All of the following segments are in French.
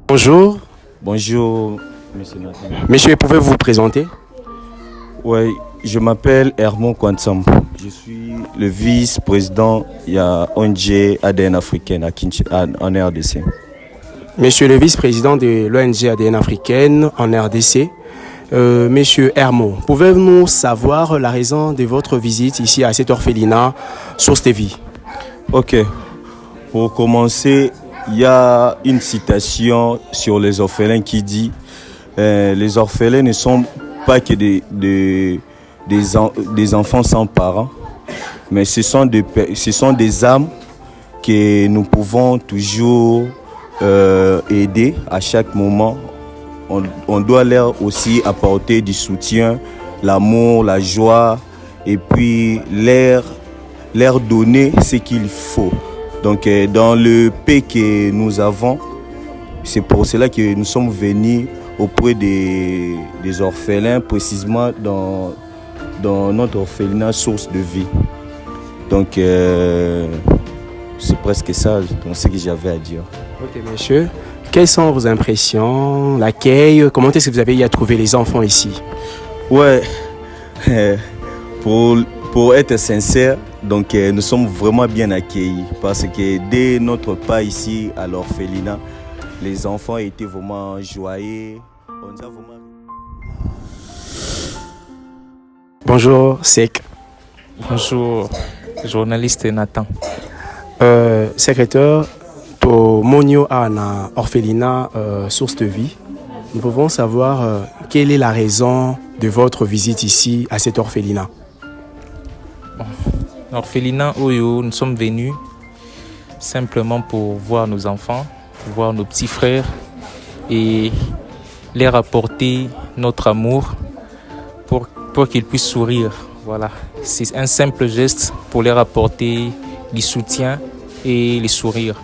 Bonjour. Bonjour, monsieur Nathan. Monsieur, pouvez-vous vous présenter? Oui, je m'appelle Hermon Kwantsam. Je suis le vice-président de l'ONG ADN africaine en RDC. Monsieur le vice-président de l'ONG ADN africaine en RDC. Monsieur Hermon, pouvez-nous savoir la raison de votre visite ici à cet orphelinat Source de Vie? Ok. Pour commencer, il y a une citation sur les orphelins qui dit les orphelins ne sont pas que des enfants sans parents, mais ce sont des âmes que nous pouvons toujours aider à chaque moment. On doit leur aussi apporter du soutien, l'amour, la joie, et puis leur donner ce qu'il faut. Donc dans le pays que nous avons, c'est pour cela que nous sommes venus auprès des orphelins, précisément dans notre orphelinat Source de Vie. Donc c'est presque ça ce que j'avais à dire. Ok, monsieur. Quelles sont vos impressions, l'accueil? Comment est-ce que vous avez à trouver les enfants ici? Ouais, pour être sincère, donc nous sommes vraiment bien accueillis parce que dès notre pas ici à l'orphelinat, les enfants étaient vraiment joyeux. On a vraiment... Bonjour, Sek. Bonjour, journaliste Nathan. Secrétaire, pour Monio Ana orphelinat Source de Vie, nous pouvons savoir quelle est la raison de votre visite ici à cet orphelinat. L'orphelinat Oyo, nous sommes venus simplement pour voir nos enfants, pour voir nos petits frères et leur apporter notre amour pour qu'ils puissent sourire. Voilà, c'est un simple geste pour leur apporter du soutien et les sourires.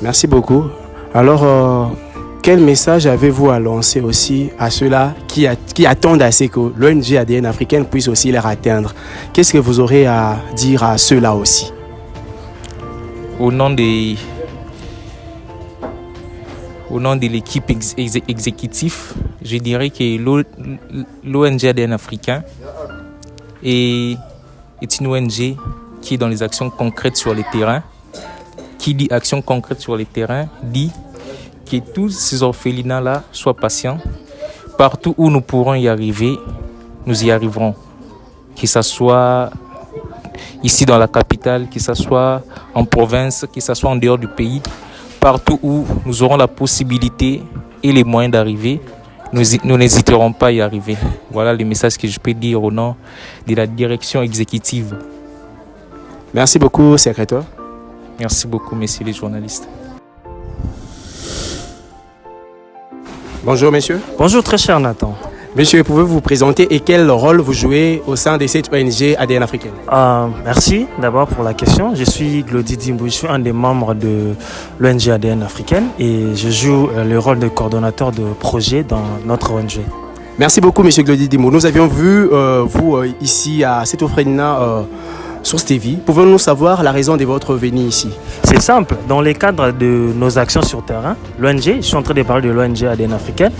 Merci beaucoup. Alors, quel message avez-vous à lancer aussi à ceux-là qui attendent à ce que l'ONG ADN africaine puisse aussi les atteindre? Qu'est-ce que vous aurez à dire à ceux-là aussi? Au nom de l'équipe exécutive, je dirais que l'ONG ADN africain est une ONG qui est dans les actions concrètes sur le terrain. Qui dit action concrète sur le terrain dit que tous ces orphelinats-là soient patients. Partout où nous pourrons y arriver, nous y arriverons. Que ce soit ici dans la capitale, que ce soit en province, que ce soit en dehors du pays. Partout où nous aurons la possibilité et les moyens d'arriver, nous n'hésiterons pas à y arriver. Voilà le message que je peux dire au nom de la direction exécutive. Merci beaucoup, secrétaire. Merci beaucoup, messieurs les journalistes. Bonjour, monsieur. Bonjour, très cher Nathan. Monsieur, pouvez-vous vous présenter et quel rôle vous jouez au sein de cette ONG ADN africaine? Merci d'abord pour la question. Je suis Glody Dimbo, je suis un des membres de l'ONG ADN africaine et je joue le rôle de coordonnateur de projet dans notre ONG. Merci beaucoup, monsieur Glody Dimbo. Nous avions vu vous ici à cet orphelinat Source de Vie. Pouvons-nous savoir la raison de votre venue ici? C'est simple. Dans le cadre de nos actions sur terrain, l'ONG, je suis en train de parler de l'ONG ADN africaine,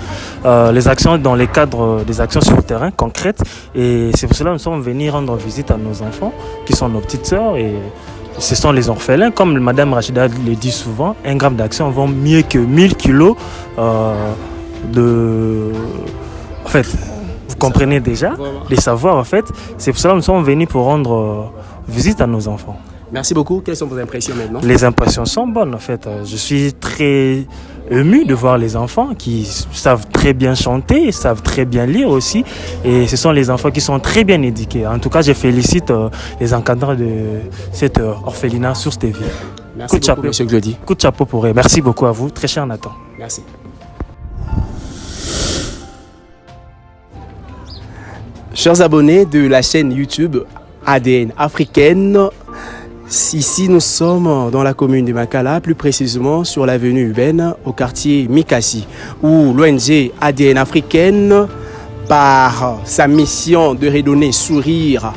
les actions dans le cadre des actions sur terrain concrètes. Et c'est pour cela que nous sommes venus rendre visite à nos enfants, qui sont nos petites sœurs. Et ce sont les orphelins. Comme Madame Rachida le dit souvent, 1 gramme d'action vaut mieux que 1000 kilos de... En fait, vous comprenez déjà, les savoirs en fait. C'est pour cela que nous sommes venus pour rendre visite à nos enfants. Merci beaucoup. Quelles sont vos impressions maintenant? Les impressions sont bonnes en fait. Je suis très ému de voir les enfants qui savent très bien chanter, savent très bien lire aussi. Et ce sont les enfants qui sont très bien éduqués. En tout cas, je félicite les encadrants de cet orphelinat Source de Vie. Merci beaucoup, monsieur Glody. Coup de chapeau pour eux. Merci beaucoup à vous, très cher Nathan. Merci. Chers abonnés de la chaîne YouTube ADN africaine, ici nous sommes dans la commune de Makala, plus précisément sur l'avenue Urbaine au quartier Mikasi, où l'ONG ADN africaine, par sa mission de redonner sourire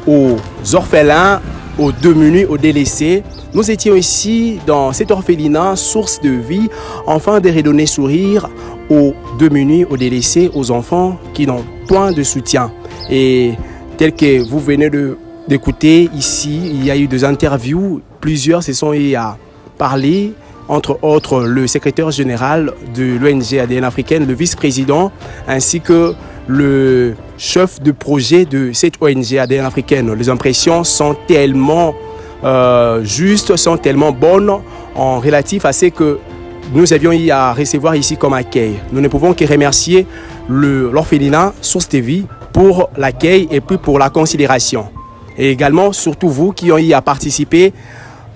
aux orphelins, aux démunis, aux délaissés. Nous étions ici dans cet orphelinat, source de vie, afin de redonner sourire aux démunis, aux délaissés, aux enfants qui n'ont point de soutien. Et tel que vous venez d'écouter ici, il y a eu des interviews, plusieurs se sont à parler, entre autres le secrétaire général de l'ONG ADN africaine, le vice-président, ainsi que le chef de projet de cette ONG ADN africaine. Les impressions sont tellement justes, sont tellement bonnes en relatif à ce que nous avions eu à recevoir ici comme accueil. Nous ne pouvons que remercier l'orphelinat Source de Vie pour l'accueil et puis pour la considération. Et également, surtout vous qui ont eu à participer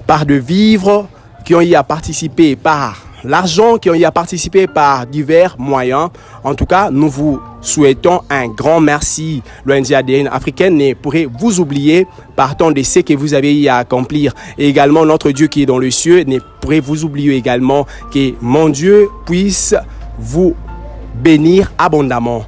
par de vivres, qui ont eu à participer par l'argent, qui ont eu à participer par divers moyens. En tout cas, nous vous souhaitons un grand merci. L'ONG ADN africaine ne pourrait vous oublier partant de ce que vous avez eu à accomplir. Et également, notre Dieu qui est dans le ciel ne pourrait vous oublier également. Que mon Dieu puisse vous bénir abondamment.